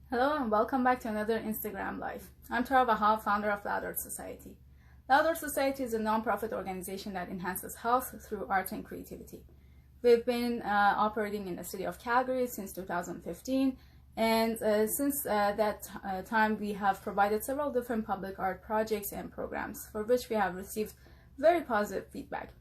Hello and welcome back to another Instagram Live. I'm Tara Bahal, founder of Loud Art Society. Loud Art Society is a non-profit organization that enhances health through art and creativity. We've been operating in the city of Calgary since 2015, and since that time we have provided several different public art projects and programs for which we have received very positive feedback.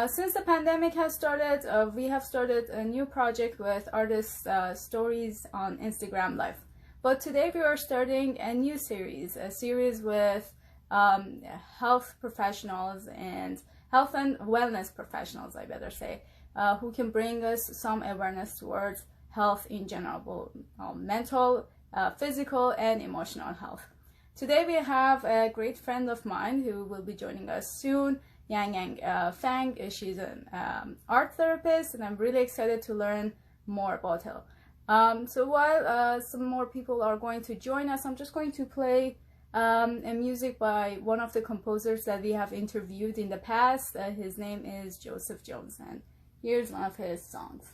Since the pandemic has started, we have started a new project with artists' stories on Instagram Live. But today we are starting a new series, a series with health professionals and health and wellness professionals, I better say, who can bring us some awareness towards health in general, mental, physical, and emotional health. Today we have a great friend of mine who will be joining us soon, Yangyang Fang. She's an art therapist, and I'm really excited to learn more about her. So while some more people are going to join us, I'm just going to play a music by one of the composers that we have interviewed in the past. His name is Joseph Jones, and here's one of his songs.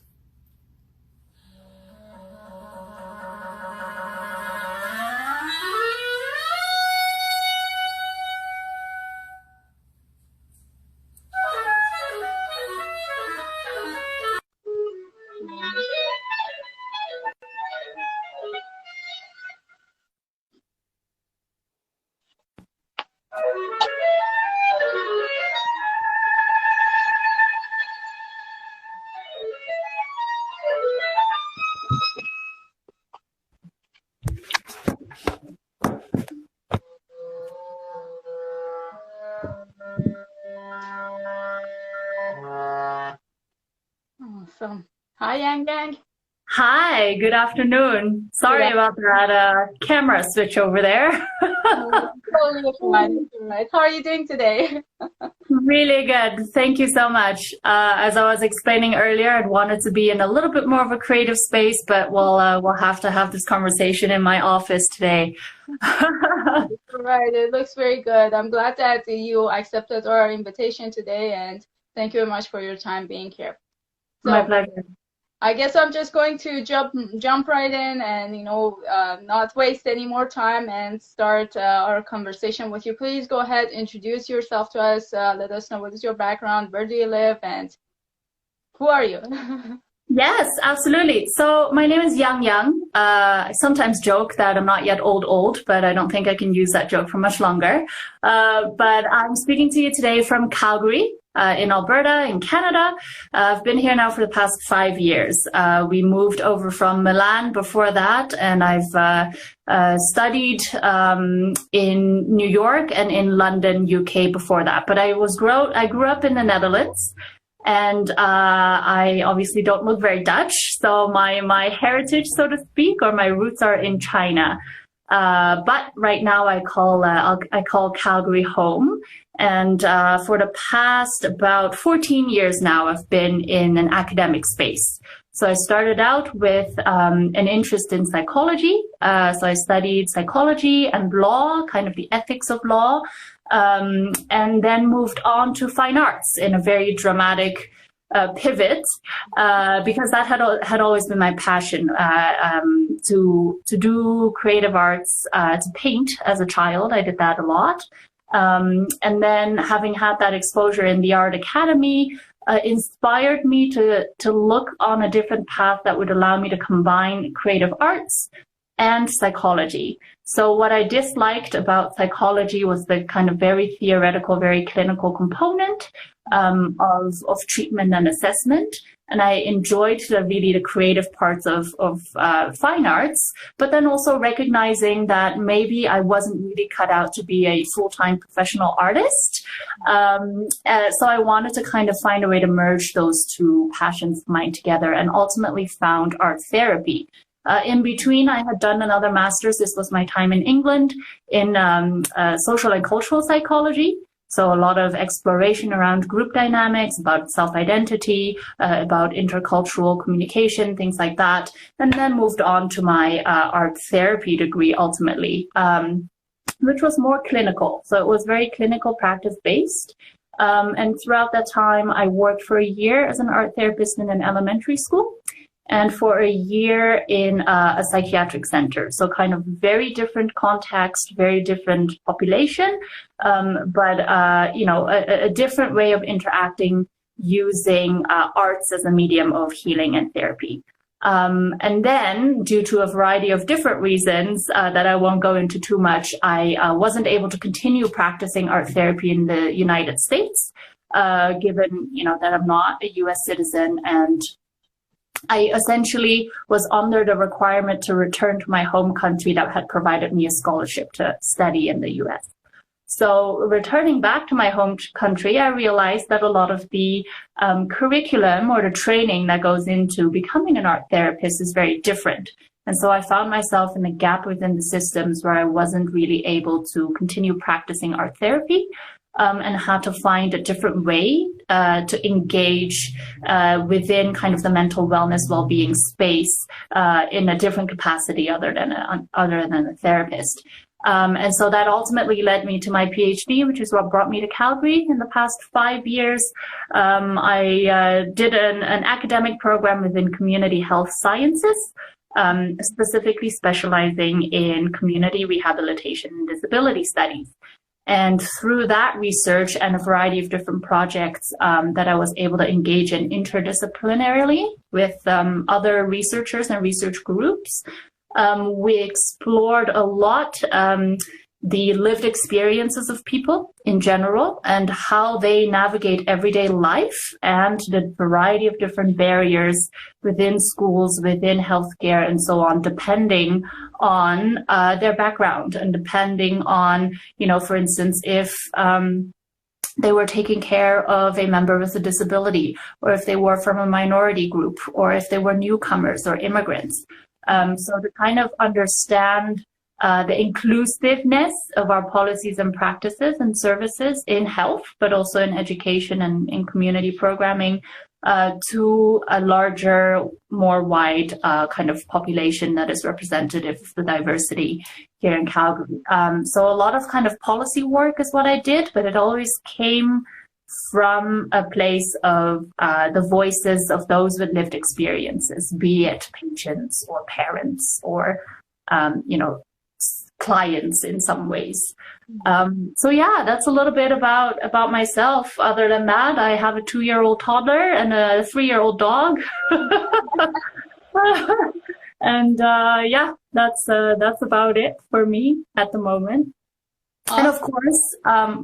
Awesome. Hi, Yangyang. Hi, good afternoon. Sorry about that camera switch over there. Totally fine. Right. How are you doing today? Really good. Thank you so much. As I was explaining earlier, I'd wanted to be in a little bit more of a creative space, but we'll have to have this conversation in my office today. Right. It looks very good. I'm glad that you accepted our invitation today, and thank you very much for your time being here. So, my pleasure. I guess I'm just going to jump right in and, not waste any more time and start our conversation with you. Please go ahead, introduce yourself to us. Let us know what is your background, where do you live, and who are you? Yes, absolutely. So my name is Yangyang. I sometimes joke that I'm not yet old, but I don't think I can use that joke for much longer. But I'm speaking to you today from Calgary. In Alberta, in Canada. I've been here now for the past 5 years. We moved over from Milan before that, and I've studied in New York and in London, UK before that. But I grew up in the Netherlands, and I obviously don't look very Dutch. So my heritage, so to speak, or my roots are in China. But right now I call Calgary home. And for the past about 14 years now, I've been in an academic space. So I started out with an interest in psychology. So I studied psychology and law, kind of the ethics of law, and then moved on to fine arts in a very dramatic pivot, because that had always been my passion, to do creative arts, to paint as a child. I did that a lot. And then having had that exposure in the art academy, inspired me to look on a different path that would allow me to combine creative arts and psychology. So what I disliked about psychology was the kind of very theoretical, very clinical component of treatment and assessment. And I enjoyed really the creative parts of fine arts, but then also recognizing that maybe I wasn't really cut out to be a full-time professional artist. So I wanted to kind of find a way to merge those two passions of mine together, and ultimately found art therapy. In between, I had done another master's. This was my time in England in social and cultural psychology. So a lot of exploration around group dynamics, about self-identity, about intercultural communication, things like that. And then moved on to my art therapy degree ultimately, which was more clinical. So it was very clinical practice based. And throughout that time, I worked for a year as an art therapist in an elementary school. and for a year in a psychiatric center. So kind of very different context, very different population, but you know, a different way of interacting using arts as a medium of healing and therapy. And then, due to a variety of different reasons that I won't go into too much, I wasn't able to continue practicing art therapy in the United States, given, you know, that I'm not a US citizen, and I essentially was under the requirement to return to my home country that had provided me a scholarship to study in the US. So returning back to my home country, I realized that a lot of the curriculum or the training that goes into becoming an art therapist is very different. And so I found myself in a gap within the systems where I wasn't really able to continue practicing art therapy, and had to find a different way to engage within kind of the mental wellness, well-being space in a different capacity other than a therapist. And so that ultimately led me to my PhD, which is what brought me to Calgary in the past 5 years. I did an academic program within community health sciences, specifically specializing in community rehabilitation and disability studies. And through that research and a variety of different projects that I was able to engage in interdisciplinarily with other researchers and research groups, we explored a lot the lived experiences of people in general and how they navigate everyday life and the variety of different barriers within schools, within healthcare, and so on, depending on their background and depending on, you know, for instance, if they were taking care of a member with a disability, or if they were from a minority group, or if they were newcomers or immigrants. So to kind of understand the inclusiveness of our policies and practices and services in health, but also in education and in community programming, to a larger, more wide kind of population that is representative of the diversity here in Calgary. So a lot of kind of policy work is what I did, but it always came from a place of the voices of those with lived experiences, be it patients or parents or, you know, clients in some ways. So yeah, that's a little bit about myself. Other than that, I have a 2-year-old toddler and a 3-year-old dog. And yeah, that's about it for me at the moment. And of course,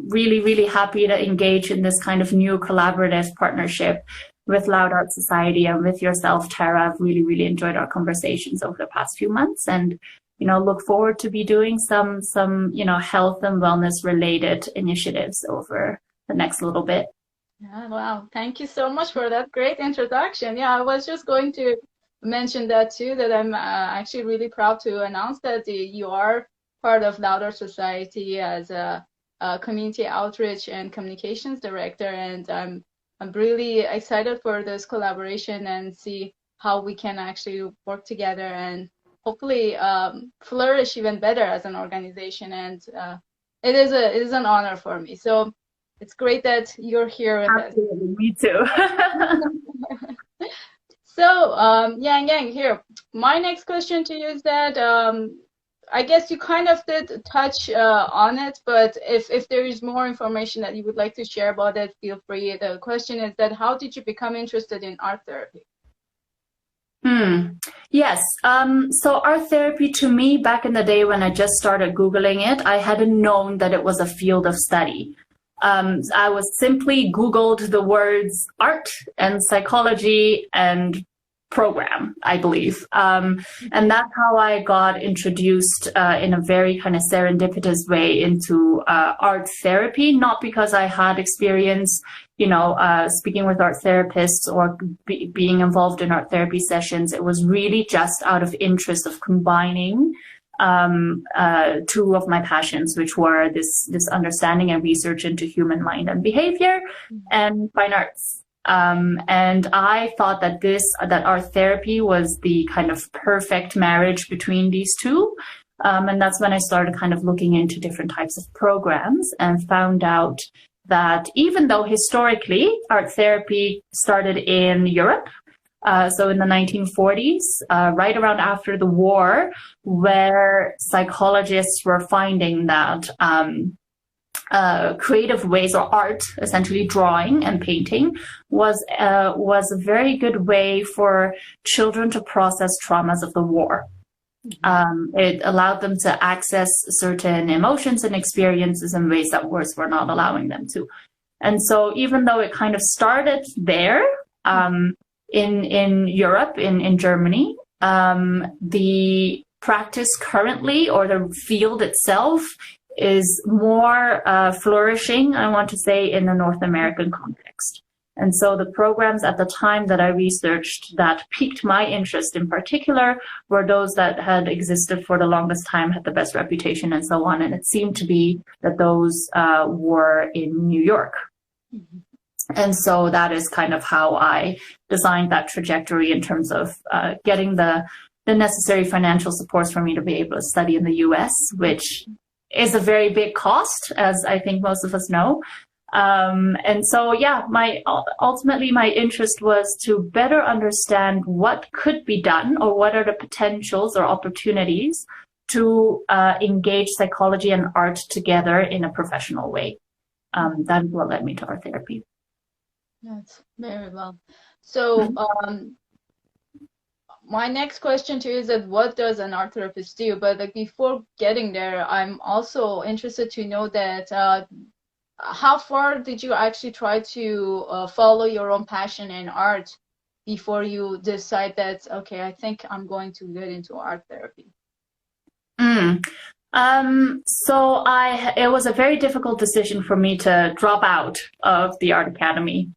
really, really happy to engage in this kind of new collaborative partnership with Loud Art Society and with yourself, Tara. I've really, really enjoyed our conversations over the past few months, and, you know, look forward to be doing some, you know, health and wellness related initiatives over the next little bit. Yeah, wow. Thank you so much for that great introduction. Yeah, I was just going to mention that too, that I'm actually really proud to announce that you are part of Loud Art Society as a community outreach and communications director, and I'm really excited for this collaboration and see how we can actually work together and hopefully flourish even better as an organization. And it is an honor for me. So it's great that you're here with Absolutely. Me too. So Yangyang, here, my next question to you is that I guess you kind of did touch on it, but if there is more information that you would like to share about it, feel free. The question is that how did you become interested in art therapy? Yes. So art therapy, to me, back in the day when I just started Googling it, I hadn't known that it was a field of study. I was simply Googled the words art and psychology and program, I believe. And that's how I got introduced in a very kind of serendipitous way into art therapy, not because I had experience, you know, speaking with art therapists or being involved in art therapy sessions. It was really just out of interest of combining two of my passions, which were this understanding and research into human mind and behavior and fine arts. And I thought that that art therapy was the kind of perfect marriage between these two. And that's when I started kind of looking into different types of programs and found out that even though historically art therapy started in Europe, So in the 1940s, right around after the war, where psychologists were finding that creative ways, or art, essentially drawing and painting, was a very good way for children to process traumas of the war. It allowed them to access certain emotions and experiences in ways that words were not allowing them to. And so even though it kind of started there, in Europe, in Germany, the practice currently, or the field itself, is more flourishing, I want to say, in the North American context. And so the programs at the time that I researched that piqued my interest in particular were those that had existed for the longest time, had the best reputation, and so on. And it seemed to be that those were in New York. And so that is kind of how I designed that trajectory in terms of getting the necessary financial supports for me to be able to study in the US, which is a very big cost, as I think most of us know. And so, yeah, ultimately my interest was to better understand what could be done, or what are the potentials or opportunities to engage psychology and art together in a professional way. That is what led me to art therapy. That's very well. So my next question to you is that what does an art therapist do? But like, before getting there, I'm also interested to know that how far did you actually try to follow your own passion in art before you decide that, okay, I think I'm going to get into art therapy? So it was a very difficult decision for me to drop out of the art academy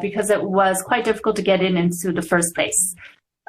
because it was quite difficult to get into the first place.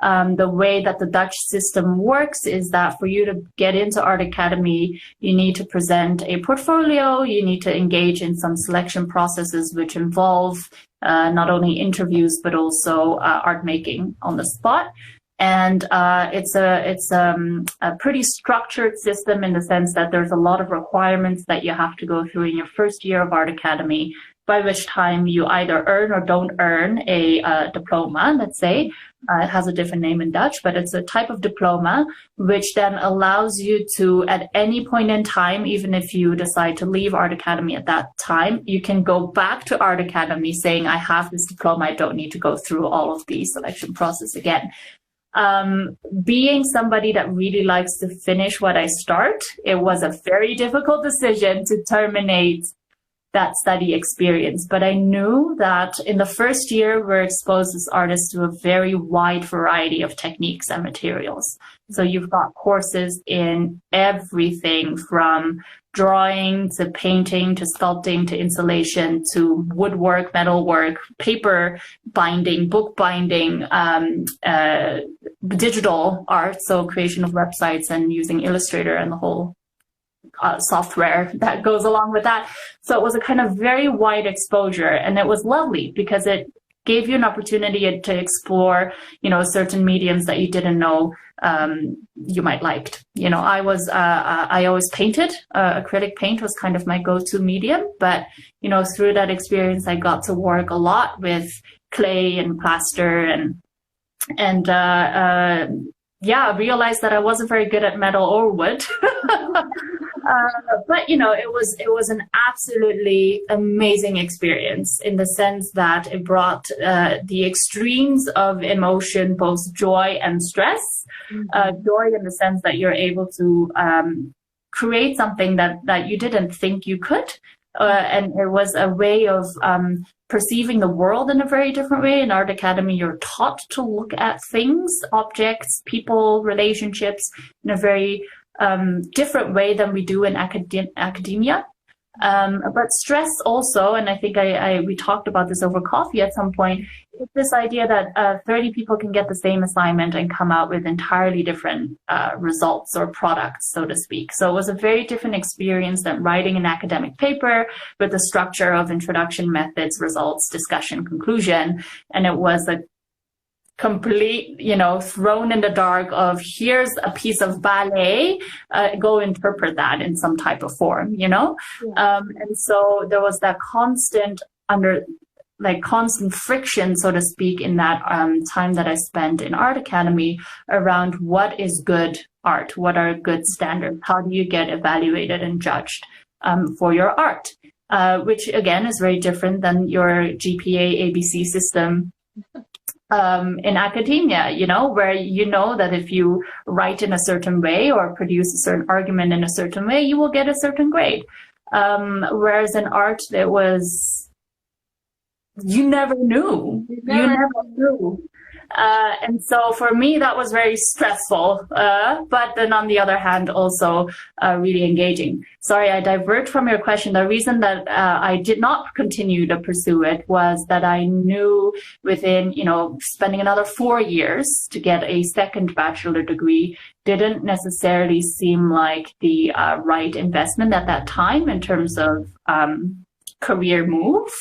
The way that the Dutch system works is that for you to get into art academy, you need to present a portfolio, you need to engage in some selection processes which involve not only interviews but also art making on the spot. And it's a pretty structured system in the sense that there's a lot of requirements that you have to go through in your first year of art academy, by which time you either earn or don't earn a diploma, let's say. It has a different name in Dutch, but it's a type of diploma which then allows you to, at any point in time, even if you decide to leave art academy at that time, you can go back to art academy saying, I have this diploma, I don't need to go through all of the selection process again. Being somebody that really likes to finish what I start, it was a very difficult decision to terminate that study experience. But I knew that in the first year, we're exposed as artists to a very wide variety of techniques and materials. So you've got courses in everything from drawing to painting to sculpting to installation to woodwork, metalwork, paper binding, book binding, digital art, so creation of websites and using Illustrator and the whole software that goes along with that. So it was a kind of very wide exposure, and it was lovely because it gave you an opportunity to explore, certain mediums that you didn't know you might liked. I always painted. Acrylic paint was kind of my go-to medium, but through that experience, I got to work a lot with clay and plaster and realized that I wasn't very good at metal or wood. But it was an absolutely amazing experience in the sense that it brought the extremes of emotion, both joy and stress. Joy in the sense that you're able to create something that you didn't think you could. And it was a way of perceiving the world in a very different way. In art academy, you're taught to look at things, objects, people, relationships in a very different way than we do in academia. But stress also, and I think we talked about this over coffee at some point, it's this idea that 30 people can get the same assignment and come out with entirely different results or products, so to speak. So it was a very different experience than writing an academic paper with the structure of introduction, methods, results, discussion, conclusion. And it was a complete, thrown in the dark of here's a piece of ballet, go interpret that in some type of form, And so there was that constant like constant friction, so to speak, in that time that I spent in Art Academy around what is good art, what are good standards, how do you get evaluated and judged for your art, which again is very different than your GPA ABC system in academia, you know, where you know that if you write in a certain way or produce a certain argument in a certain way, you will get a certain grade. Whereas in art, it was, you never knew. You never knew. And so for me, that was very stressful. But then on the other hand, also really engaging. Sorry, I divert from your question. The reason that I did not continue to pursue it was that I knew within, you know, spending another 4 years to get a second bachelor degree didn't necessarily seem like the right investment at that time in terms of career move.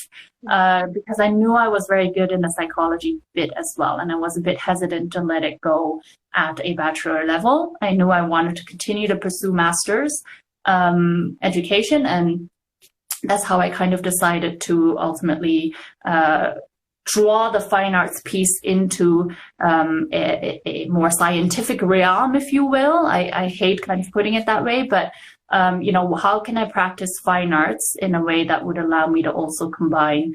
Because I knew I was very good in the psychology bit as well, and I was a bit hesitant to let it go at a bachelor level. I knew I wanted to continue to pursue master's education, and that's how I kind of decided to ultimately draw the fine arts piece into a more scientific realm, if you will. I hate kind of putting it that way, but you know, how can I practice fine arts in a way that would allow me to also combine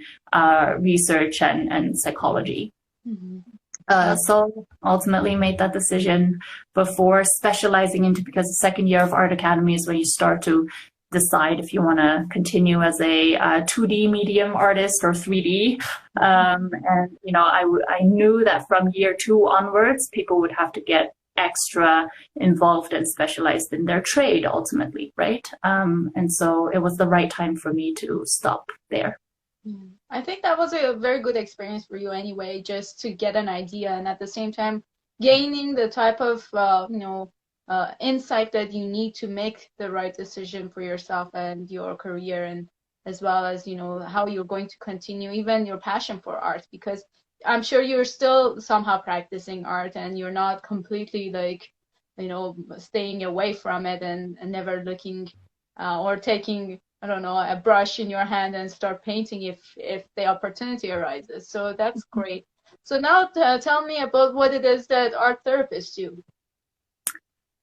research and psychology? Mm-hmm. So ultimately made that decision before specializing into, because the second year of Art Academy is when you start to decide if you want to continue as a 2D medium artist or 3D. And, you know, I knew that from year 2 onwards, people would have to get extra involved and specialized in their trade ultimately, right? And so it was the right time for me to stop there. I think that was a very good experience for you anyway, just to get an idea, and at the same time gaining the type of insight that you need to make the right decision for yourself and your career, and as well as, you know, how you're going to continue even your passion for art, because I'm sure you're still somehow practicing art and you're not completely like, you know, staying away from it and never looking or taking, I don't know, a brush in your hand and start painting if the opportunity arises. So that's great. So now tell me about what it is that art therapists do.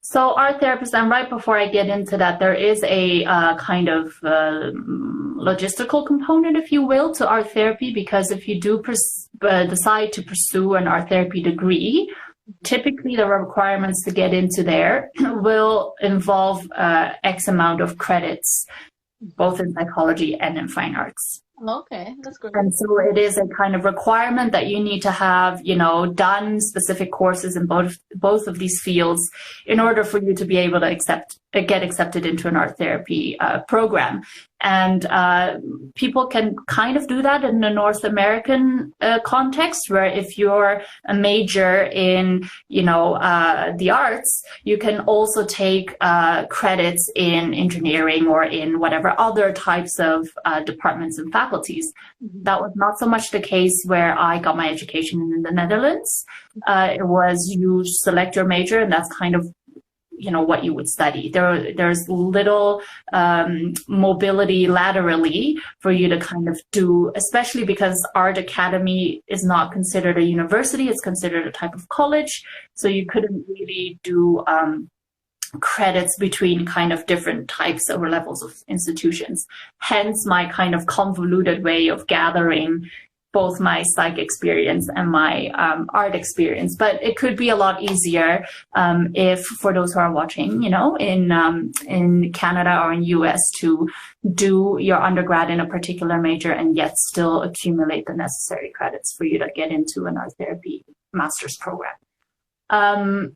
So art therapists, and right before I get into that, there is a kind of logistical component, if you will, to art therapy, because if you do decide to pursue an art therapy degree, typically the requirements to get into there will involve X amount of credits, both in psychology and in fine arts. Okay, that's great. And so it is a kind of requirement that you need to have, you know, done specific courses in both of these fields in order for you to be able to get accepted into an art therapy program. And people can kind of do that in the North American context, where if you're a major in, you know, the arts, you can also take credits in engineering or in whatever other types of departments and faculties. Mm-hmm. That was not so much the case where I got my education in the Netherlands. It was you select your major, and that's kind of, you know, what you would study. There's little mobility laterally for you to kind of do, especially because Art Academy is not considered a university, it's considered a type of college. So you couldn't really do credits between kind of different types or levels of institutions. Hence my kind of convoluted way of gathering both my psych experience and my art experience. But it could be a lot easier if, for those who are watching, you know, in Canada or in US, to do your undergrad in a particular major and yet still accumulate the necessary credits for you to get into an art therapy master's program.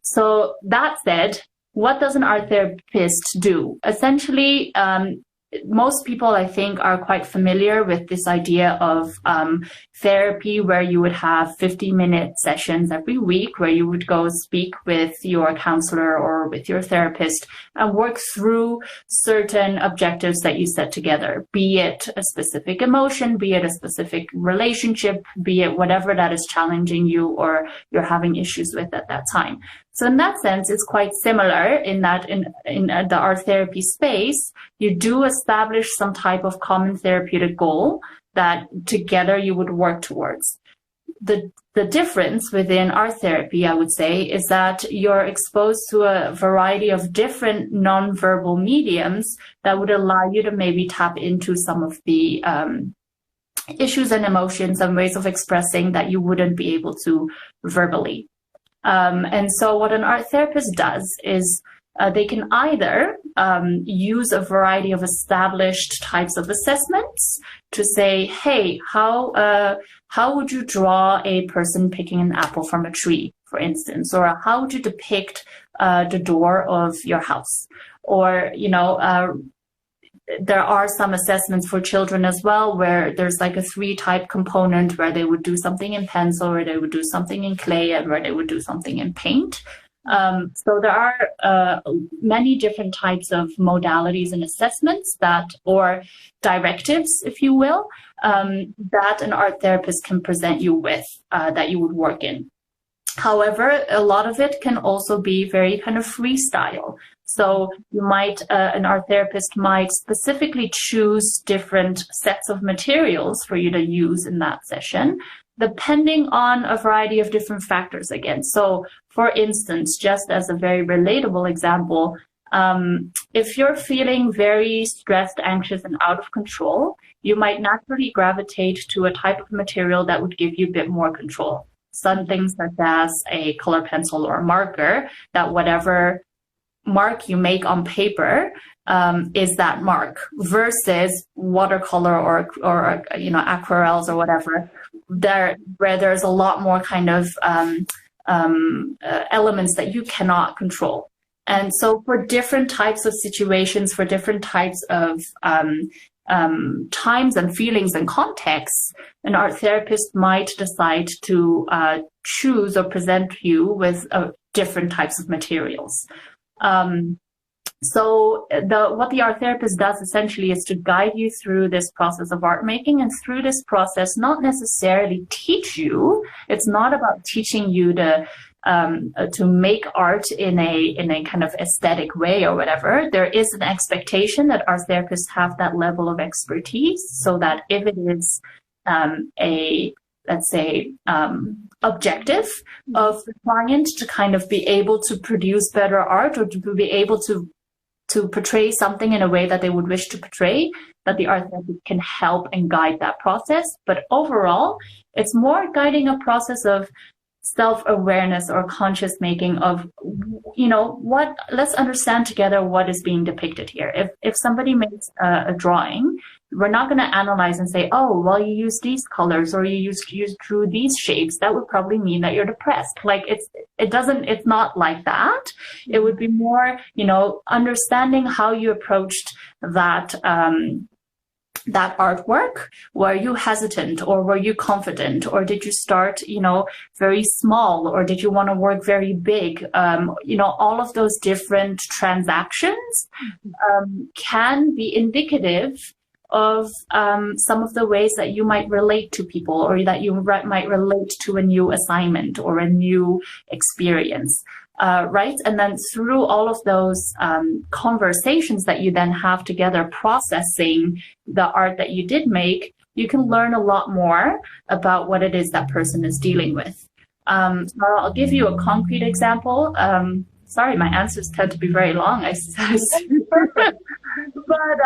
So that said, what does an art therapist do? Essentially, most people, I think, are quite familiar with this idea of therapy, where you would have 50-minute sessions every week where you would go speak with your counselor or with your therapist and work through certain objectives that you set together, be it a specific emotion, be it a specific relationship, be it whatever that is challenging you or you're having issues with at that time. So in that sense, it's quite similar in that in the art therapy space, you do establish some type of common therapeutic goal that together you would work towards. The difference within art therapy, I would say, is that you're exposed to a variety of different nonverbal mediums that would allow you to maybe tap into some of the issues and emotions and ways of expressing that you wouldn't be able to verbally. And so what an art therapist does is they can either use a variety of established types of assessments to say, hey, how would you draw a person picking an apple from a tree, for instance, or how would you depict the door of your house? Or, there are some assessments for children as well, where there's like a 3-type component where they would do something in pencil, or they would do something in clay, and where they would do something in paint. So there are many different types of modalities and assessments or directives, if you will, that an art therapist can present you with, that you would work in. However, a lot of it can also be very kind of freestyle. So you might, an art therapist might specifically choose different sets of materials for you to use in that session, depending on a variety of different factors again. So for instance, just as a very relatable example, if you're feeling very stressed, anxious, and out of control, you might naturally gravitate to a type of material that would give you a bit more control. Something such as a color pencil or a marker, that whatever mark you make on paper is that mark, versus watercolor or aquarelles or whatever, where there's a lot more kind of elements that you cannot control. And so for different types of situations, for different types of times and feelings and contexts, an art therapist might decide to choose or present you with different types of materials. So what the art therapist does essentially is to guide you through this process of art making, and through this process, not necessarily teach you. It's not about teaching you to make art in a kind of aesthetic way or whatever. There is an expectation that art therapists have that level of expertise, so that if it is let's say, objective of the client to kind of be able to produce better art, or to be able to portray something in a way that they would wish to portray, that the art therapist can help and guide that process. But overall, it's more guiding a process of self-awareness or conscious making of, let's understand together what is being depicted here. If somebody makes a drawing, we're not going to analyze and say, oh, well, you use these colors, or you drew these shapes. That would probably mean that you're depressed. Like it's not like that. It would be more, understanding how you approached that, that artwork. Were you hesitant, or were you confident, or did you start, very small, or did you want to work very big? All of those different transactions can be indicative of some of the ways that you might relate to people, or that you might relate to a new assignment or a new experience. Right? And then through all of those conversations that you then have together, processing the art that you did make, you can learn a lot more about what it is that person is dealing with. So I'll give you a concrete example. Sorry, my answers tend to be very long, I suppose. But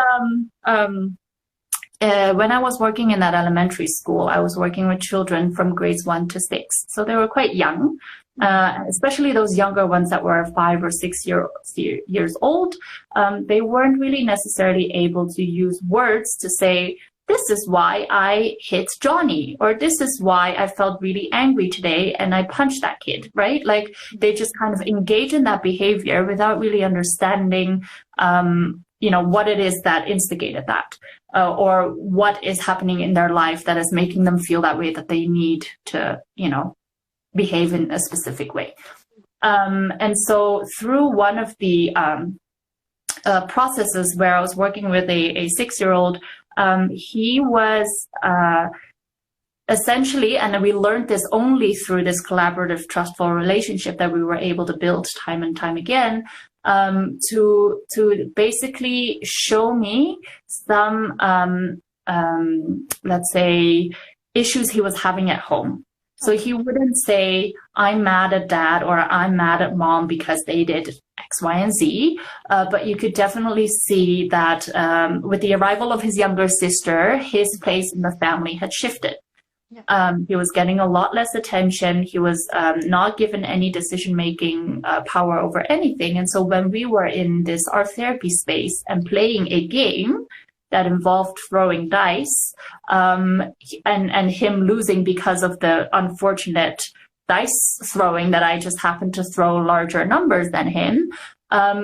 when I was working in that elementary school, I was working with children from grades 1 to 6. So they were quite young. Especially those younger ones that were 5 or 6 years old, they weren't really necessarily able to use words to say, this is why I hit Johnny, or this is why I felt really angry today and I punched that kid, right? Like they just kind of engage in that behavior without really understanding, what it is that instigated that, or what is happening in their life that is making them feel that way, that they need to, behave in a specific way. And so through one of the processes where I was working with a 6-year-old, he was essentially, and we learned this only through this collaborative, trustful relationship that we were able to build time and time again, to basically show me some let's say, issues he was having at home. So he wouldn't say, I'm mad at dad or I'm mad at mom because they did X, Y, and Z. But you could definitely see that with the arrival of his younger sister, his place in the family had shifted. Yeah. He was getting a lot less attention. He was not given any decision-making power over anything. And so when we were in this art therapy space and playing a game that involved throwing dice, and him losing because of the unfortunate dice throwing that I just happened to throw larger numbers than him,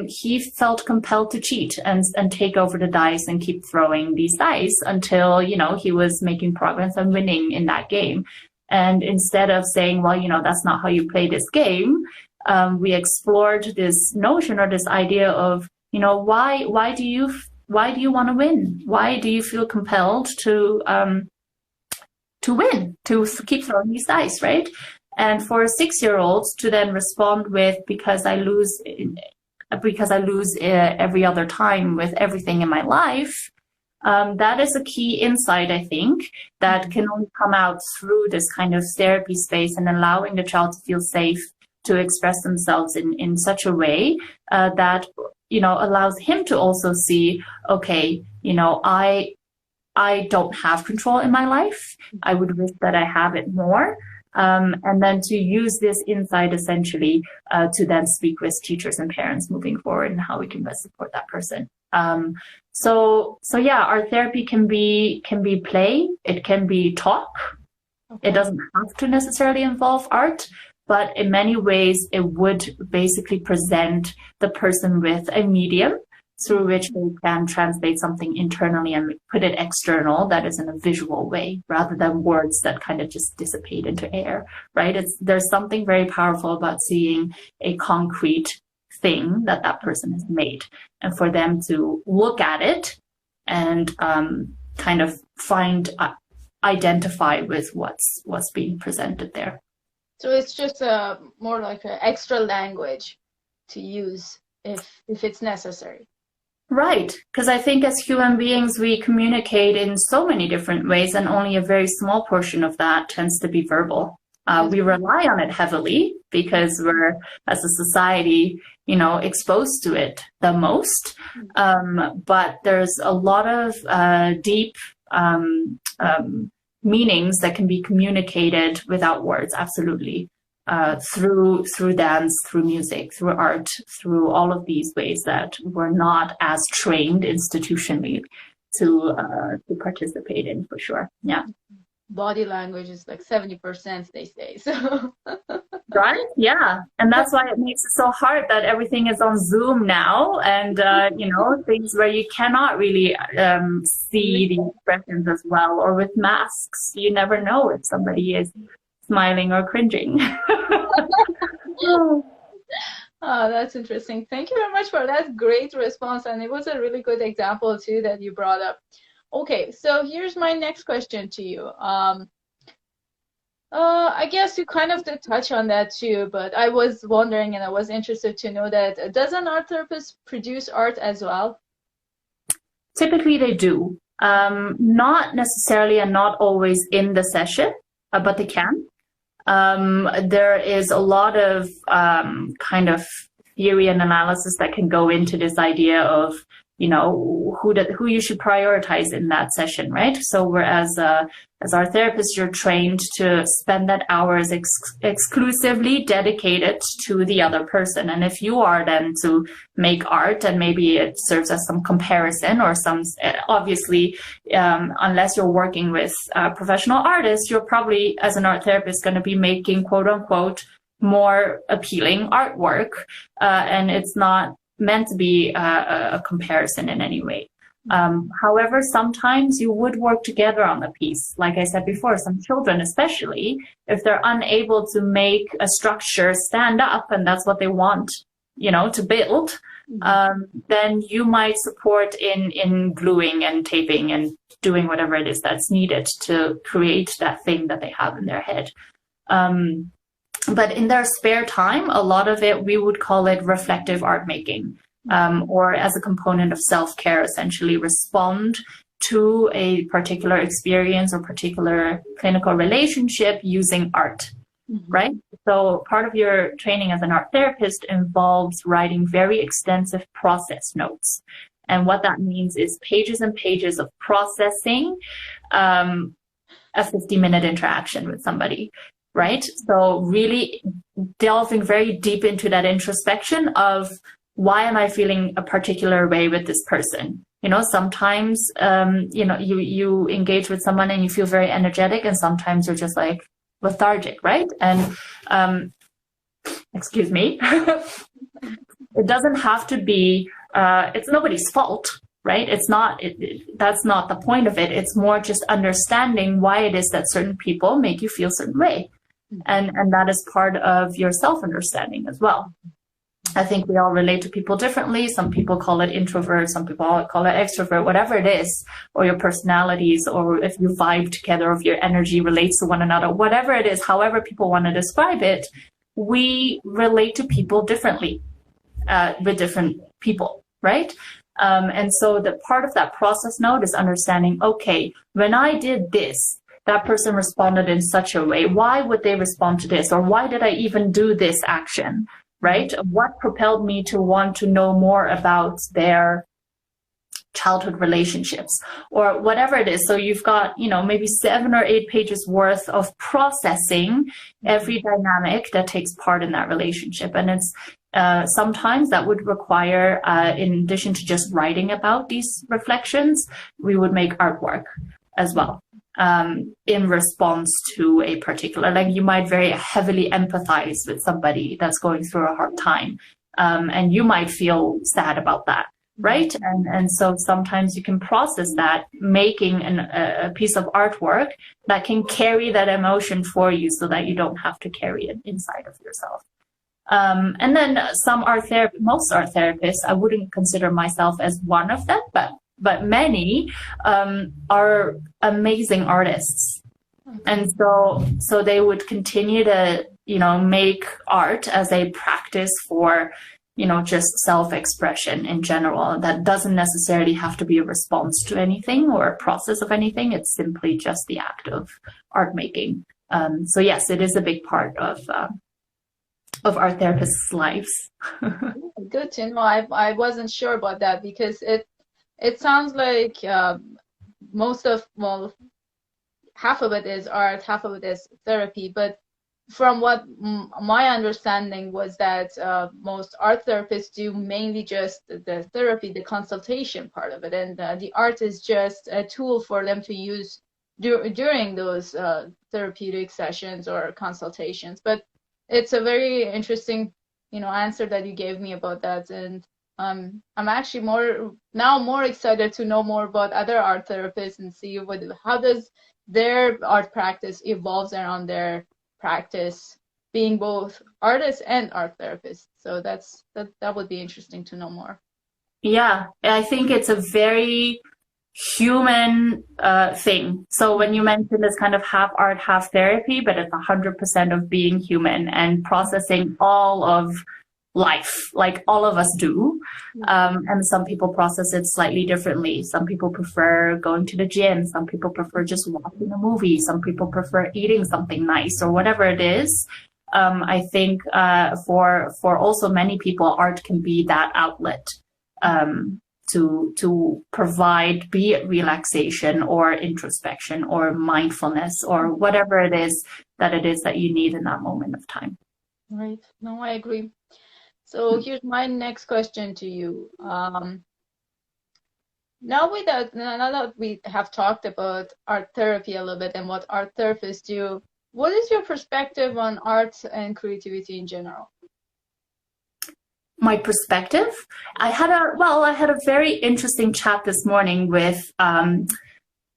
he felt compelled to cheat and take over the dice and keep throwing these dice until, you know, he was making progress and winning in that game. And instead of saying, well, you know, that's not how you play this game, we explored this notion or this idea of, you know, why do you want to win? Why do you feel compelled to win, to keep throwing these dice, right? And for 6-year-old to then respond with, because I lose every other time with everything in my life, that is a key insight, I think, that can only come out through this kind of therapy space and allowing the child to feel safe to express themselves in such a way that, you know, allows him to also see, okay, you know, I don't have control in my life. I would wish that I have it more. And then to use this insight essentially to then speak with teachers and parents moving forward and how we can best support that person. So yeah, our therapy can be play, it can be talk. Okay. It doesn't have to necessarily involve art, but in many ways it would basically present the person with a medium through which they can translate something internally and put it external that is in a visual way rather than words that kind of just dissipate into air, right? There's something very powerful about seeing a concrete thing that person has made, and for them to look at it and kind of identify with what's being presented there. So it's just more like an extra language to use if it's necessary. Right, because I think as human beings, we communicate in so many different ways, and only a very small portion of that tends to be verbal. We rely on it heavily because we're, as a society, you know, exposed to it the most. But there's a lot of deep meanings that can be communicated without words, absolutely. Through dance, through music, through art, through all of these ways that we're not as trained institutionally to participate in, for sure. Yeah. Body language is like 70%, they say. So. Right? Yeah. And that's why it makes it so hard that everything is on Zoom now, and you know, things where you cannot really see the expressions as well, or with masks, you never know if somebody is smiling or cringing. Oh, that's interesting. Thank you very much for that great response, and it was a really good example too that you brought up. Okay, so here's my next question to you. I guess you kind of did touch on that too, but I was wondering and I was interested to know that does an art therapist produce art as well? Typically they do. Not necessarily and not always in the session, but they can. There is a lot of kind of theory and analysis that can go into this idea of, you know, who you should prioritize in that session, right? So whereas as our therapist, you're trained to spend that hours exclusively dedicated to the other person. And if you are then to make art, and maybe it serves as some comparison or some, obviously, unless you're working with professional artists, you're probably, as an art therapist, going to be making quote unquote more appealing artwork. And it's not meant to be a comparison in any way. However, sometimes you would work together on the piece. Like I said before, some children, especially, if they're unable to make a structure stand up and that's what they want, you know, to build, then you might support in gluing and taping and doing whatever it is that's needed to create that thing that they have in their head. But in their spare time, a lot of it, we would call it reflective art making, or as a component of self-care, essentially respond to a particular experience or particular clinical relationship using art, right? So part of your training as an art therapist involves writing very extensive process notes. And what that means is pages and pages of processing a 50-minute interaction with somebody, right? So really delving very deep into that introspection of, why am I feeling a particular way with this person? You know, sometimes, you engage with someone and you feel very energetic, and sometimes you're just like lethargic, right? And, excuse me, it doesn't have to be, it's nobody's fault, right? It's not, that's not the point of it. It's more just understanding why it is that certain people make you feel a certain way. And that is part of your self-understanding as well. I think we all relate to people differently. Some people call it introvert, some people call it extrovert, whatever it is, or your personalities, or if you vibe together, or if your energy relates to one another, whatever it is, however people want to describe it, we relate to people differently with different people, right? And so the part of that process note is understanding, okay, when I did this, that person responded in such a way. Why would they respond to this? Or why did I even do this action? Right? What propelled me to want to know more about their childhood relationships or whatever it is. So you've got, maybe 7 or 8 pages worth of processing every dynamic that takes part in that relationship. And it's sometimes that would require, in addition to just writing about these reflections, we would make artwork as well. In response to a particular, like you might very heavily empathize with somebody that's going through a hard time. And you might feel sad about that, right? And so sometimes you can process that, making a piece of artwork that can carry that emotion for you so that you don't have to carry it inside of yourself. And then most art therapists, I wouldn't consider myself as one of them, but many are amazing artists. And so they would continue to, make art as a practice for, just self-expression in general. That doesn't necessarily have to be a response to anything or a process of anything. It's simply just the act of art making. So yes, it is a big part of art therapists' lives. Good to know. I wasn't sure about that, because it sounds like half of it is art, half of it is therapy. But from what my understanding was that most art therapists do mainly just the therapy, the consultation part of it. And the art is just a tool for them to use during those therapeutic sessions or consultations. But it's a very interesting, answer that you gave me about that. And I'm actually more excited to know more about other art therapists and see how does their art practice evolves around their practice, being both artists and art therapists. So that would be interesting to know more. Yeah, I think it's a very human thing. So when you mentioned this kind of half art, half therapy, but it's 100% of being human and processing all of life, like all of us do. And some people process it slightly differently. Some people prefer going to the gym. Some people prefer just watching a movie. Some people prefer eating something nice or whatever it is. I think for also many people, art can be that outlet to provide, be it relaxation or introspection or mindfulness or whatever it is that you need in that moment of time. Right. No, I agree. So here's my next question to you. Now that we have talked about art therapy a little bit and what art therapists do, what is your perspective on art and creativity in general? My perspective? I had a very interesting chat this morning with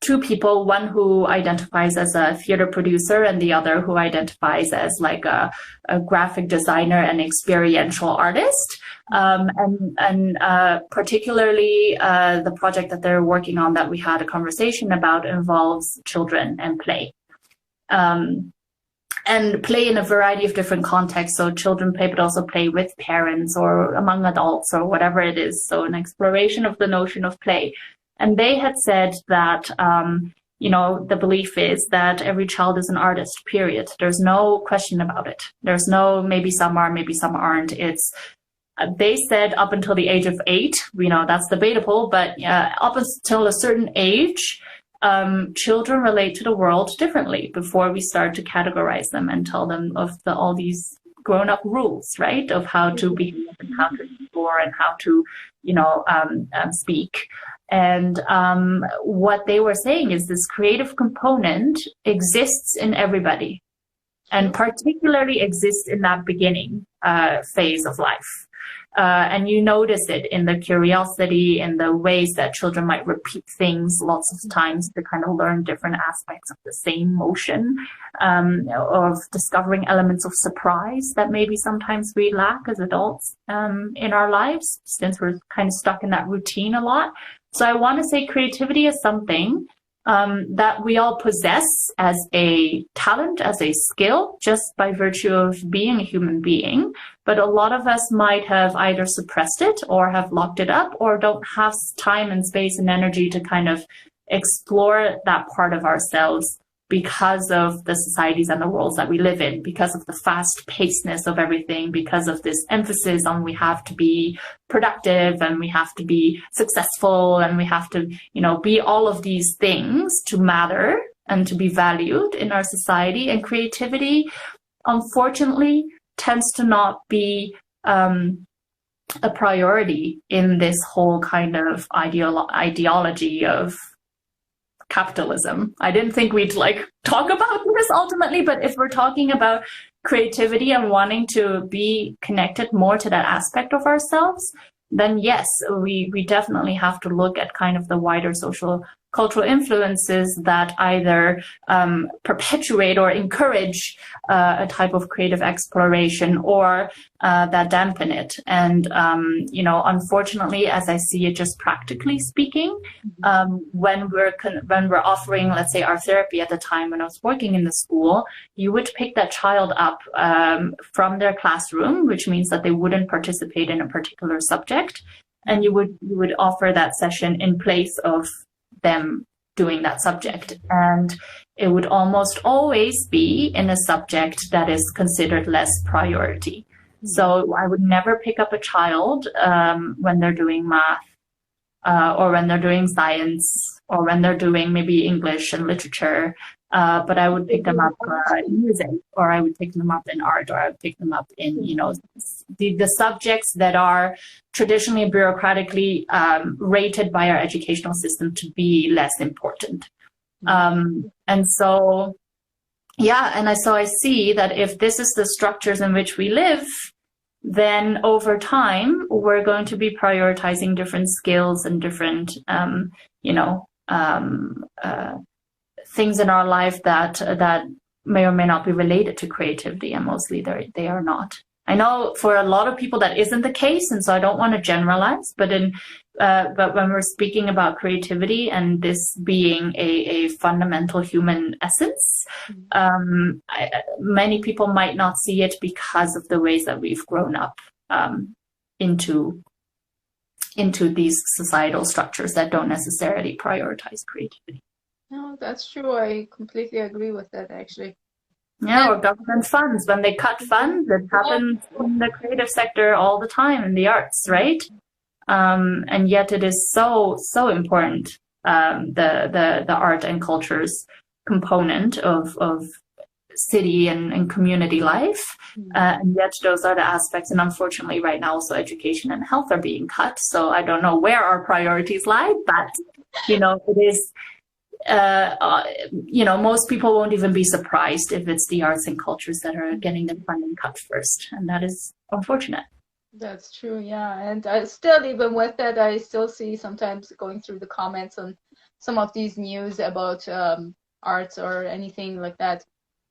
2 people, one who identifies as a theater producer and the other who identifies as like a graphic designer and experiential artist. And particularly the project that they're working on that we had a conversation about involves children and play. And play in a variety of different contexts. So children play, but also play with parents or among adults or whatever it is. So an exploration of the notion of play. And they had said that, you know, the belief is that every child is an artist, period. There's no question about it. There's no maybe some are, maybe some aren't. It's they said up until the age of 8, you know, that's debatable, but up until a certain age, children relate to the world differently before we start to categorize them and tell them of all these grown-up rules, right, of how to behave and how to explore and how to, you know, speak. And what they were saying is this creative component exists in everybody, and particularly exists in that beginning phase of life. And you notice it in the curiosity, in the ways that children might repeat things lots of times to kind of learn different aspects of the same motion, of discovering elements of surprise that maybe sometimes we lack as adults in our lives, since we're kind of stuck in that routine a lot. So I want to say creativity is something that we all possess as a talent, as a skill, just by virtue of being a human being. But a lot of us might have either suppressed it or have locked it up, or don't have time and space and energy to kind of explore that part of ourselves because of the societies and the worlds that we live in, because of the fast-pacedness of everything, because of this emphasis on we have to be productive and we have to be successful and we have to, you know, be all of these things to matter and to be valued in our society. And creativity, unfortunately, tends to not be a priority in this whole kind of ideology of capitalism. I didn't think we'd like talk about this ultimately, but if we're talking about creativity and wanting to be connected more to that aspect of ourselves, then yes, we definitely have to look at kind of the wider social cultural influences that either perpetuate or encourage a type of creative exploration, or that dampen it. And, you know, unfortunately, as I see it, just practically speaking, when we're offering, let's say, our therapy at the time when I was working in the school, you would pick that child up from their classroom, which means that they wouldn't participate in a particular subject, and you would offer that session in place of them doing that subject. And it would almost always be in a subject that is considered less priority. So I would never pick up a child when they're doing math, or when they're doing science, or when they're doing maybe English and literature, but I would pick them up in music, or I would pick them up in art, or I would pick them up in, you know, the subjects that are traditionally bureaucratically rated by our educational system to be less important. And so, yeah, and I see that if this is the structures in which we live, then over time, we're going to be prioritizing different skills and different, you know, things in our life that may or may not be related to creativity, and mostly they are not. I know for a lot of people that isn't the case, and so I don't want to generalize, but when we're speaking about creativity and this being a fundamental human essence, many people might not see it because of the ways that we've grown up into these societal structures that don't necessarily prioritize creativity. No, that's true. I completely agree with that, actually. Yeah, or government funds. When they cut funds, it happens in the creative sector all the time, in the arts, right? And yet it is so important, the art and cultures component of city and community life. And yet those are the aspects. And unfortunately, right now, also education and health are being cut. So I don't know where our priorities lie, but, you know, it is... you know, most people won't even be surprised if it's the arts and cultures that are getting their funding cut first, and that is unfortunate. That's true, yeah. And I still, even with that, I still see sometimes going through the comments on some of these news about arts or anything like that,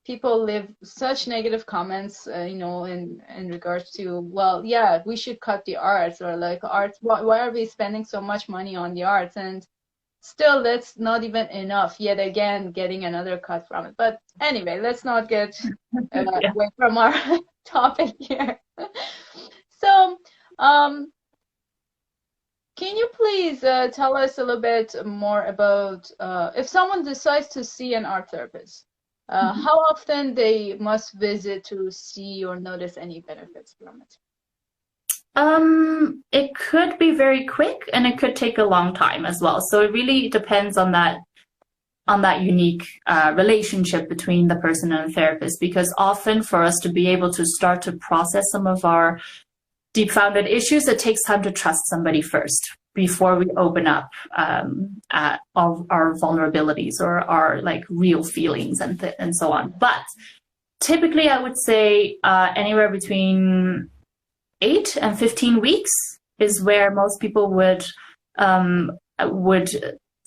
people leave such negative comments, you know, in regards to, well, yeah, we should cut the arts, or like arts, why are we spending so much money on the arts? And still, that's not even enough, yet again, getting another cut from it. But anyway, let's not get away from our topic here. So, Can you please tell us a little bit more about if someone decides to see an art therapist, how often they must visit to see or notice any benefits from it? It could be very quick and it could take a long time as well. So it really depends on that unique relationship between the person and the therapist, because often for us to be able to start to process some of our deep-founded issues, it takes time to trust somebody first before we open up all our vulnerabilities or our like real feelings and so on. But typically, I would say anywhere between 8 and 15 weeks is where most people would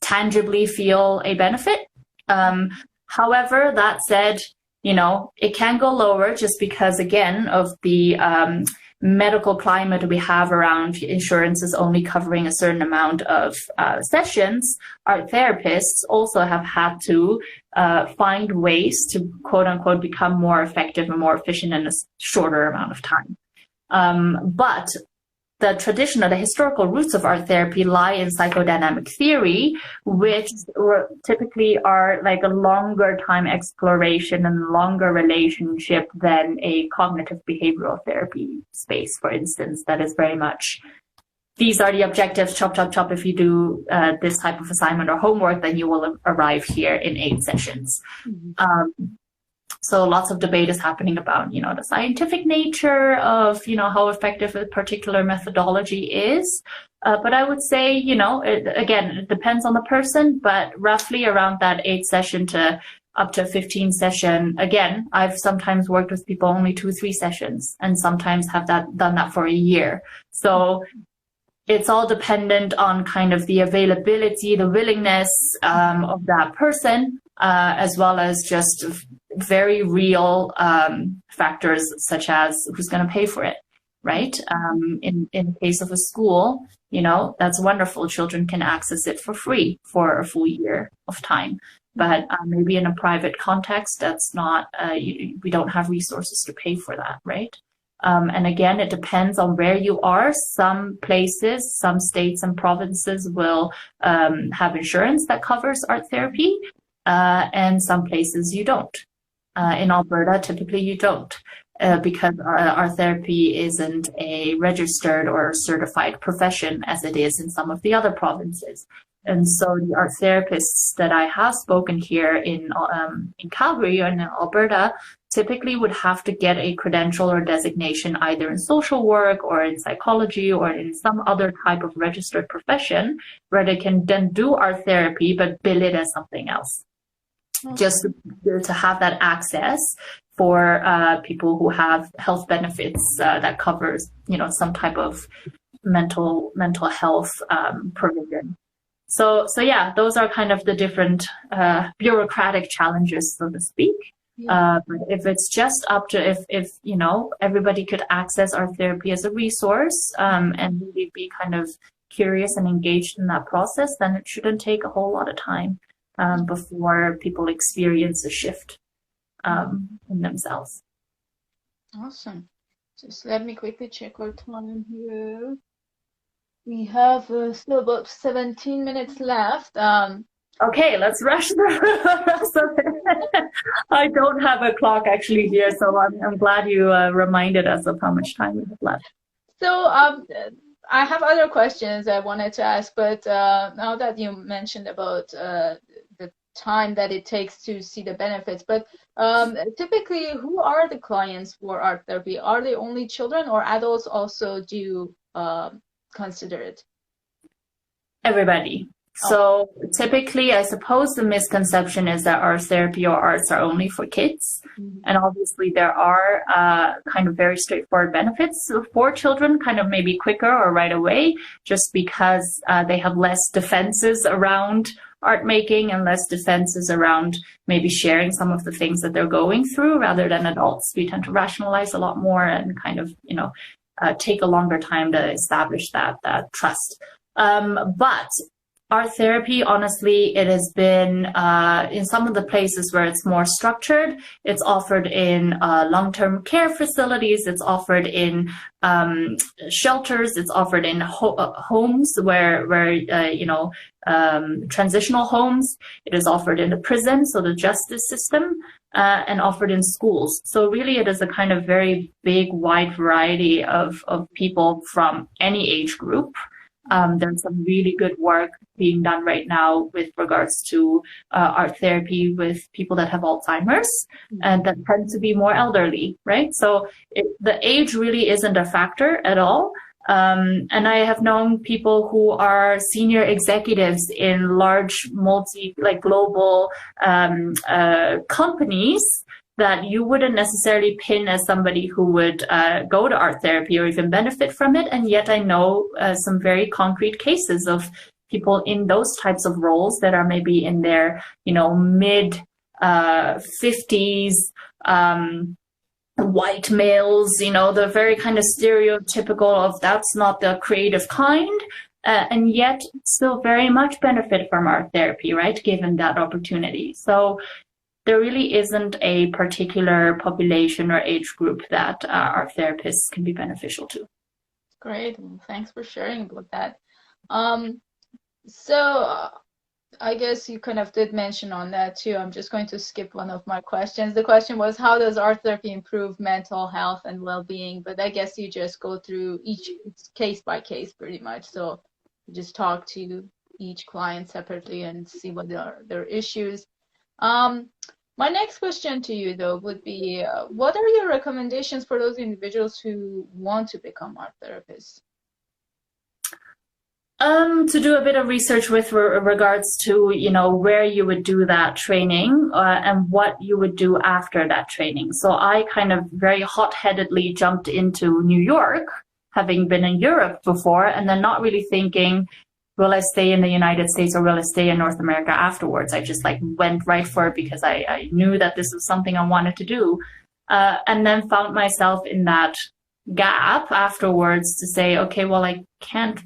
tangibly feel a benefit. However, that said, it can go lower just because, again, of the medical climate we have around insurances only covering a certain amount of sessions. Our therapists also have had to find ways to, quote unquote, become more effective and more efficient in a shorter amount of time. But the traditional, the historical roots of art therapy lie in psychodynamic theory, which typically are like a longer time exploration and longer relationship than a cognitive behavioral therapy space, for instance, that is very much, these are the objectives, chop, chop, chop. If you do this type of assignment or homework, then you will arrive here in 8 sessions. So lots of debate is happening about, the scientific nature of, how effective a particular methodology is. But I would say, it depends on the person, but roughly around that 8 session to up to 15 session. Again, I've sometimes worked with people only 2-3 sessions and sometimes have done that for a year. So it's all dependent on kind of the availability, the willingness of that person, as well as just very real factors such as who's going to pay for it, right? In the case of a school, that's wonderful. Children can access it for free for a full year of time. But maybe in a private context, that's not, we don't have resources to pay for that, right? And again, it depends on where you are. Some places, some states and provinces will have insurance that covers art therapy, and some places you don't. In Alberta, typically you don't, because our therapy isn't a registered or certified profession as it is in some of the other provinces. And so the art therapists that I have spoken here in Calgary or in Alberta typically would have to get a credential or designation either in social work or in psychology or in some other type of registered profession where they can then do art therapy but bill it as something else. Just to have that access for people who have health benefits that covers, some type of mental health provision. So yeah, those are kind of the different bureaucratic challenges, so to speak. But if it's just up to if everybody could access art therapy as a resource and really be kind of curious and engaged in that process, then it shouldn't take a whole lot of time before people experience a shift in themselves. Awesome. Just let me quickly check our time here. We have still about 17 minutes left. Okay, let's rush through the rest of it. I don't have a clock actually here, so I'm glad you reminded us of how much time we have left. So I have other questions I wanted to ask, but now that you mentioned about the time that it takes to see the benefits, but typically, who are the clients for art therapy? Are they only children or adults also do consider it? Everybody. So typically, I suppose the misconception is that art therapy or arts are only for kids. And obviously there are kind of very straightforward benefits for children, kind of maybe quicker or right away, just because they have less defenses around art making and less defenses around maybe sharing some of the things that they're going through, rather than adults. We tend to rationalize a lot more and kind of, take a longer time to establish that trust. But art therapy, honestly, it has been in some of the places where it's more structured. It's offered in long-term care facilities. It's offered in shelters. It's offered in homes where transitional homes. It is offered in the prison, so the justice system, and offered in schools. So really, it is a kind of very big, wide variety of people from any age group. There's some really good work being done right now with regards to art therapy with people that have Alzheimer's and that tend to be more elderly, right? So the age really isn't a factor at all. And I have known people who are senior executives in large global companies that you wouldn't necessarily pin as somebody who would go to art therapy or even benefit from it. And yet I know some very concrete cases of people in those types of roles that are maybe in their, mid 50s, white males, the very kind of stereotypical of that's not the creative kind, and yet still very much benefit from art therapy, right? Given that opportunity. So there really isn't a particular population or age group that art therapists can be beneficial to. Great. Well, thanks for sharing about that. So I guess you kind of did mention on that too. I'm just going to skip one of my questions. The question was, how does art therapy improve mental health and well-being? But I guess you just go through each case by case pretty much. So you just talk to each client separately and see what are their issues. My next question to you, though, would be, what are your recommendations for those individuals who want to become art therapists? To do a bit of research with regards to, where you would do that training and what you would do after that training. So I kind of very hot-headedly jumped into New York, having been in Europe before, and then not really thinking, will I stay in the United States or will I stay in North America afterwards? I just went right for it because I knew that this was something I wanted to do. And then found myself in that gap afterwards to say, okay, well, I can't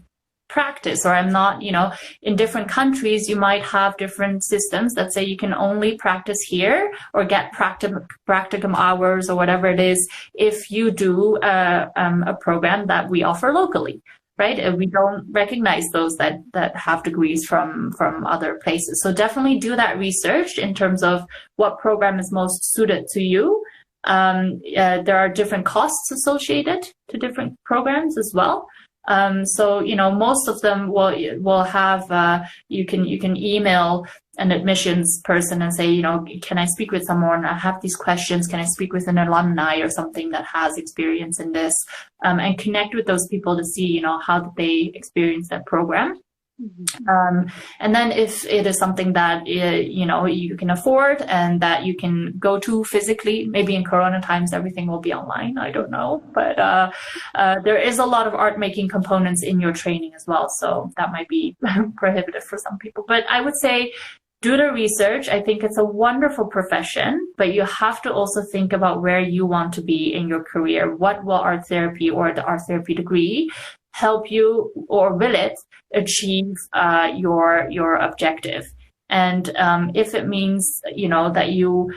practice, or I'm not, in different countries, you might have different systems that say you can only practice here or get practicum hours or whatever it is if you do a program that we offer locally. Right? We don't recognize those that have degrees from other places. So definitely do that research in terms of what program is most suited to you. There are different costs associated to different programs as well. So, most of them will have, you can email an admissions person and say, can I speak with someone? I have these questions. Can I speak with an alumni or something that has experience in this? And connect with those people to see, how did they experience that program. Mm-hmm. And then if it is something that, you can afford and that you can go to physically, maybe in Corona times, everything will be online. I don't know. But there is a lot of art making components in your training as well. So that might be prohibitive for some people. But I would say do the research. I think it's a wonderful profession, but you have to also think about where you want to be in your career. What will art therapy or the art therapy degree help you, or will it achieve your objective? And if it means that you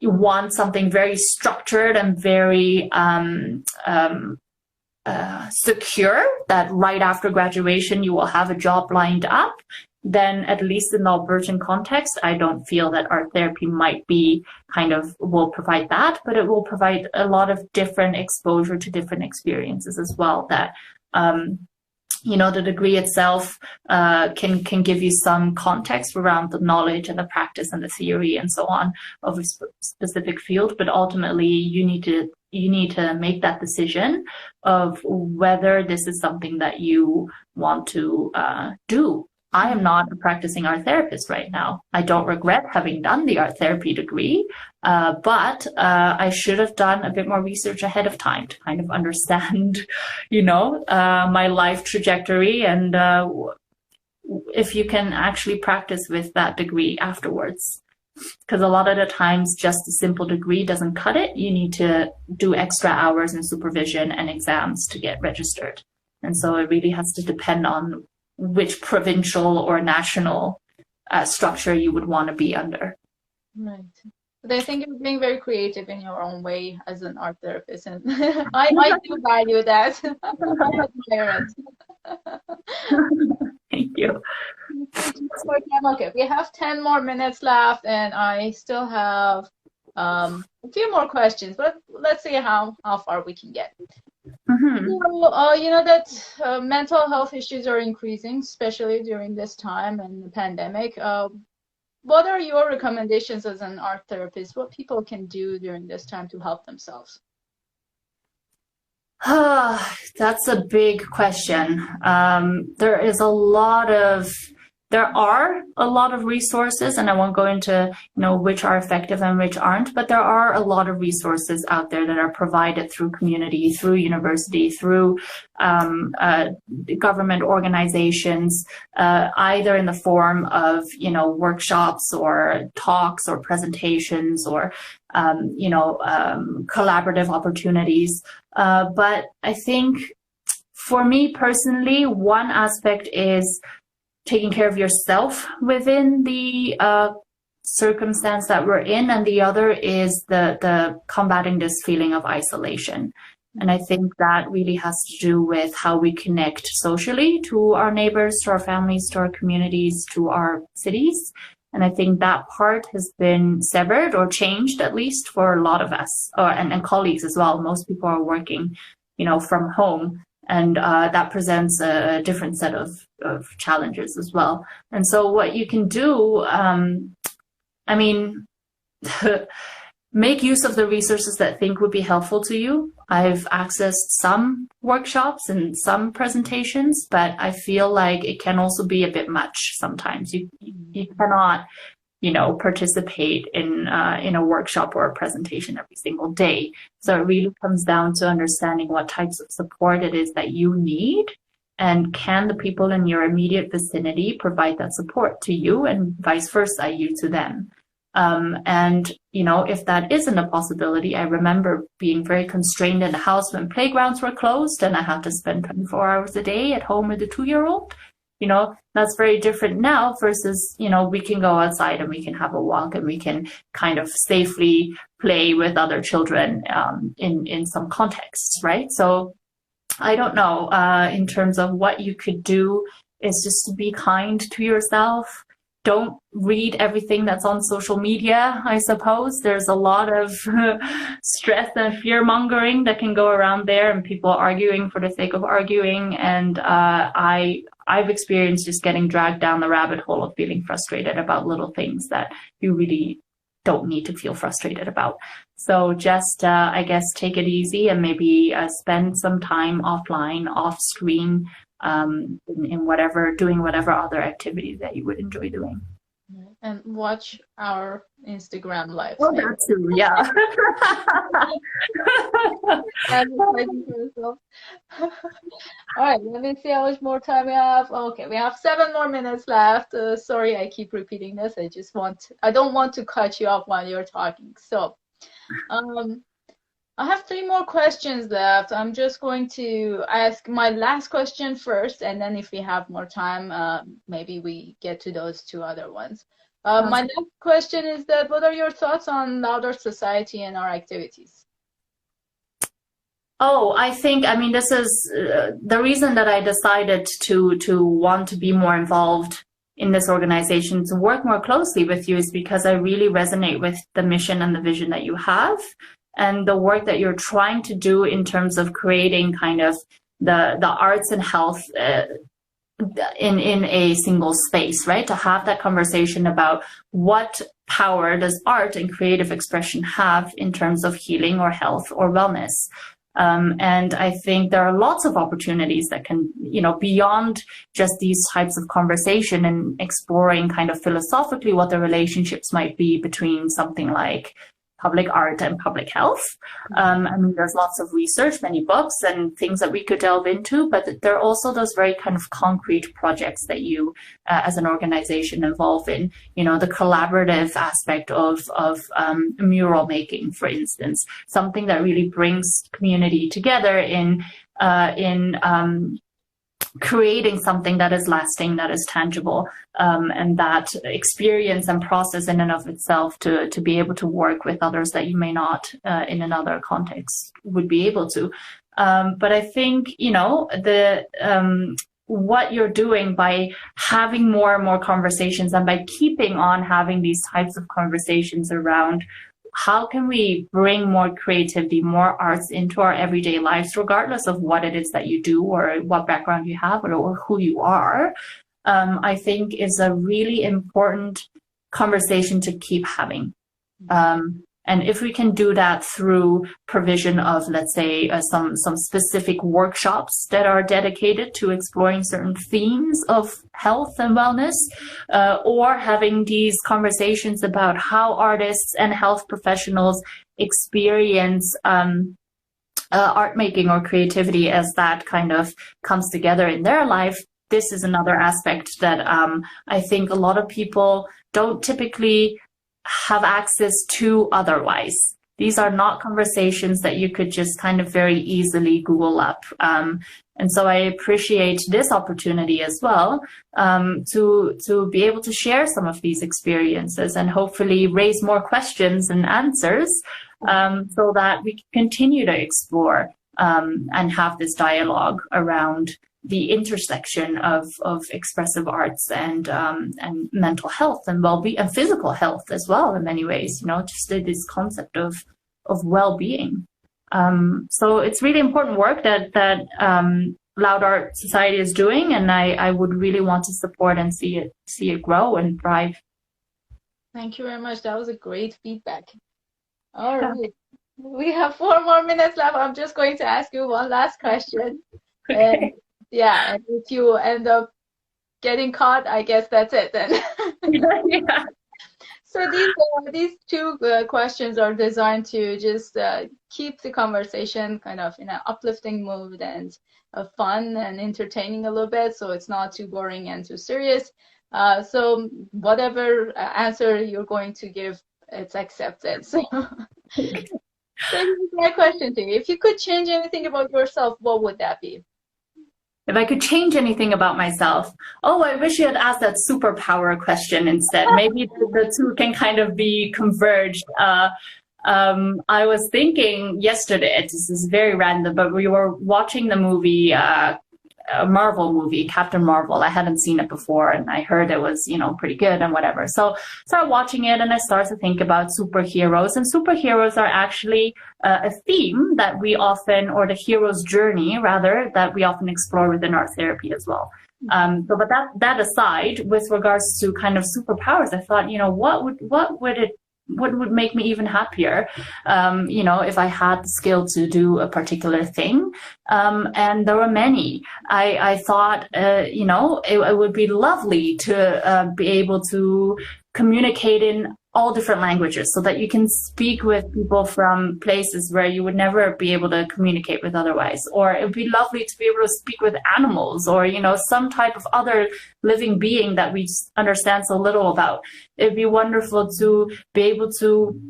want something very structured and very secure, that right after graduation you will have a job lined up, then at least in the Albertan context, I don't feel that art therapy might be will provide that, but it will provide a lot of different exposure to different experiences as well that, the degree itself can give you some context around the knowledge and the practice and the theory and so on of a specific field, but ultimately you need to make that decision of whether this is something that you want to do. I am not a practicing art therapist right now. I don't regret having done the art therapy degree, but I should have done a bit more research ahead of time to kind of understand, my life trajectory and if you can actually practice with that degree afterwards. Because a lot of the times just a simple degree doesn't cut it. You need to do extra hours in supervision and exams to get registered. And so it really has to depend on which provincial or national structure you would want to be under. Right. But I think you're being very creative in your own way as an art therapist, and I do value that. I admire it. Thank you. Okay, we have 10 more minutes left, and I still have a few more questions, but let's see how far we can get. Mm-hmm. So, you know that mental health issues are increasing, especially during this time and the pandemic. What are your recommendations as an art therapist? What people can do during this time to help themselves? That's a big question. There are a lot of resources, and I won't go into, which are effective and which aren't, but there are a lot of resources out there that are provided through community, through university, through government organizations, either in the form of, workshops or talks or presentations or, collaborative opportunities. But I think for me personally, one aspect is taking care of yourself within the circumstance that we're in, and the other is the combating this feeling of isolation. And I think that really has to do with how we connect socially to our neighbors, to our families, to our communities, to our cities. And I think that part has been severed or changed, at least for a lot of us, and colleagues as well. Most people are working, from home. And that presents a different set of challenges as well. And so what you can do, make use of the resources that I think would be helpful to you. I've accessed some workshops and some presentations, but I feel like it can also be a bit much sometimes. You cannot, participate in a workshop or a presentation every single day. So it really comes down to understanding what types of support it is that you need, and can the people in your immediate vicinity provide that support to you, and vice versa, you to them. And if that isn't a possibility, I remember being very constrained in the house when playgrounds were closed and I had to spend 24 hours a day at home with a 2-year-old. That's very different now versus, we can go outside and we can have a walk and we can kind of safely play with other children in some contexts, right? So I don't know, in terms of what you could do is just to be kind to yourself. Don't read everything that's on social media, I suppose. There's a lot of stress and fear mongering that can go around there, and people arguing for the sake of arguing. And I've experienced just getting dragged down the rabbit hole of feeling frustrated about little things that you really don't need to feel frustrated about. So just, I guess, take it easy and maybe spend some time offline, off screen, in doing whatever other activities that you would enjoy doing. And watch our Instagram live. Well, that too, yeah. All right, let me see how much more time we have. Okay, we have 7 more minutes left. Sorry, I keep repeating this. I don't want to cut you off while you're talking. So, I have 3 more questions left. I'm just going to ask my last question first, and then if we have more time, maybe we get to those 2 other ones. My next question is that what are your thoughts on louder society and our activities? I think, this is the reason that I decided to want to be more involved in this organization, to work more closely with you, is because I really resonate with the mission and the vision that you have, and the work that you're trying to do in terms of creating kind of the arts and health in a single space, right? To have that conversation about what power does art and creative expression have in terms of healing or health or wellness. And I think there are lots of opportunities that can, beyond just these types of conversation, and exploring kind of philosophically what the relationships might be between something like public art and public health. There's lots of research, many books and things that we could delve into, but there are also those very kind of concrete projects that you, as an organization, involve in, the collaborative aspect of mural making, for instance, something that really brings community together in creating something that is lasting, that is tangible, and that experience and process in and of itself to be able to work with others that you may not in another context would be able to. But I think, what you're doing by having more and more conversations and by keeping on having these types of conversations around how can we bring more creativity, more arts into our everyday lives, regardless of what it is that you do or what background you have or who you are, I think is a really important conversation to keep having. And if we can do that through provision of, let's say, some specific workshops that are dedicated to exploring certain themes of health and wellness, or having these conversations about how artists and health professionals experience art making or creativity as that kind of comes together in their life, this is another aspect that I think a lot of people don't typically have access to otherwise. These are not conversations that you could just kind of very easily Google up. And so I appreciate this opportunity as well, to be able to share some of these experiences and hopefully raise more questions and answers, so that we can continue to explore and have this dialogue around the intersection of expressive arts and mental health and well-being and physical health as well in many ways, just this concept of well-being. So it's really important work that Loud Art Society is doing, and I would really want to support and see it grow and thrive. Thank you very much. That was a great feedback. All right. We have 4 more minutes left. I'm just going to ask you one last question. Okay. And if you end up getting caught, I guess that's it then. Yeah. So these 2 questions are designed to just keep the conversation kind of in an uplifting mood and fun and entertaining a little bit, so it's not too boring and too serious. So whatever answer you're going to give, it's accepted. So, so here's my question to you. If you could change anything about yourself, what would that be? If I could change anything about myself, I wish you had asked that superpower question instead. Maybe the 2 can kind of be converged. I was thinking yesterday, this is very random, but we were watching the movie, a Marvel movie, Captain Marvel. I hadn't seen it before, and I heard it was, pretty good and whatever. So started watching it, and I started to think about superheroes. And superheroes are actually a theme that we often, or the hero's journey rather, that we often explore within art therapy as well. But that aside, with regards to kind of superpowers, I thought, what would make me even happier, if I had the skill to do a particular thing. And there were many. I thought, it would be lovely to be able to communicate in all different languages, so that you can speak with people from places where you would never be able to communicate with otherwise. Or it would be lovely to be able to speak with animals, or, some type of other living being that we understand so little about. It'd be wonderful to be able to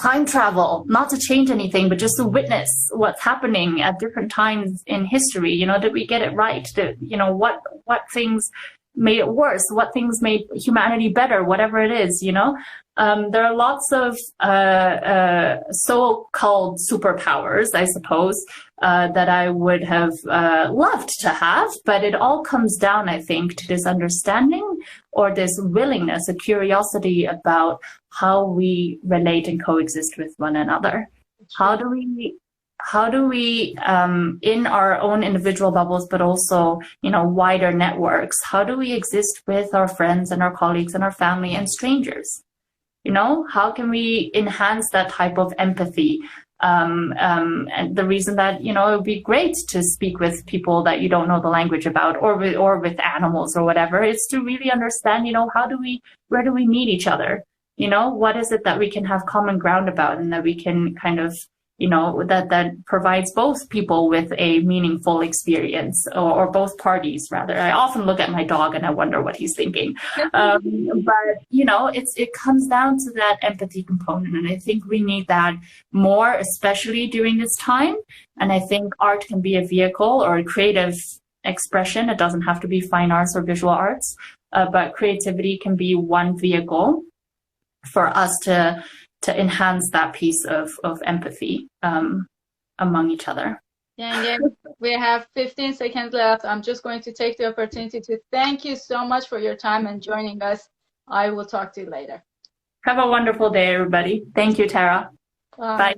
time travel, not to change anything, but just to witness what's happening at different times in history. Did we get it right? What things made it worse, what things made humanity better, whatever it is, there are lots of so-called superpowers, I suppose, that I would have loved to have, but it all comes down, I think, to this understanding or this willingness, a curiosity about how we relate and coexist with one another. How do we, in our own individual bubbles, but also, wider networks, how do we exist with our friends and our colleagues and our family and strangers? How can we enhance that type of empathy? And the reason that, it would be great to speak with people that you don't know the language about, or with animals or whatever, is to really understand, where do we meet each other? What is it that we can have common ground about, and that we can kind of, that provides both people with a meaningful experience, or both parties rather. I often look at my dog and I wonder what he's thinking. But, it comes down to that empathy component. And I think we need that more, especially during this time. And I think art can be a vehicle, or creative expression. It doesn't have to be fine arts or visual arts, but creativity can be one vehicle for us to enhance that piece of empathy among each other. Yeah, we have 15 seconds left. I'm just going to take the opportunity to thank you so much for your time and joining us. I will talk to you later. Have a wonderful day, everybody. Thank you, Tara. Bye. Bye.